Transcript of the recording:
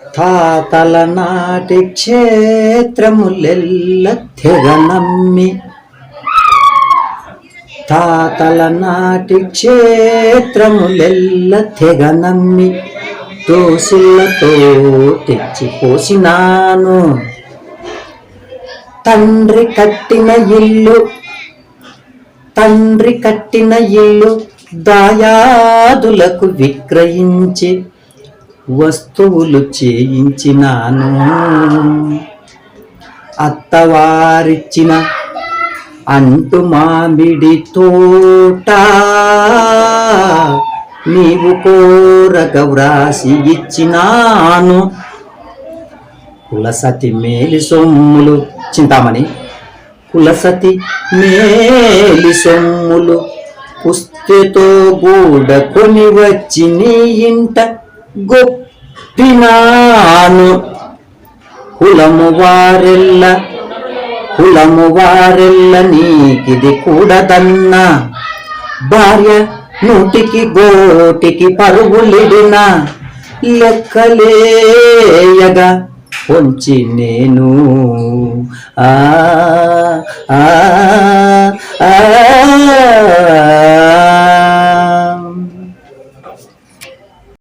తాతల నాటి క్షేత్రములెల్ల తెగనమ్మి, తాతల నాటి క్షేత్రములెల్ల తెగనమ్మి, దోసిళ్లతో తెచ్చిపోసినాను. తండ్రి కట్టిన ఇల్లు దాయాదులకు విక్రయించి వస్తువులు చేయించినాను. అత్తవారిచ్చిన అంటు మామిడి తోట నీవు కోరగా వ్రాసి ఇచ్చినాను. కులసతి మేలి సొమ్ములు చింతామణి, కులసతి మేలి సొమ్ములు పుస్తెతో గూడ కొని వచ్చి నీ ఇంట గొప్పినాను. కులము వారెల్ల నీకిది కూడదన్న, భార్య నూటికి గోటికి పరుగులిడిన, లెక్కలేయగా పొంచి నేను ఆ ఆ ఆ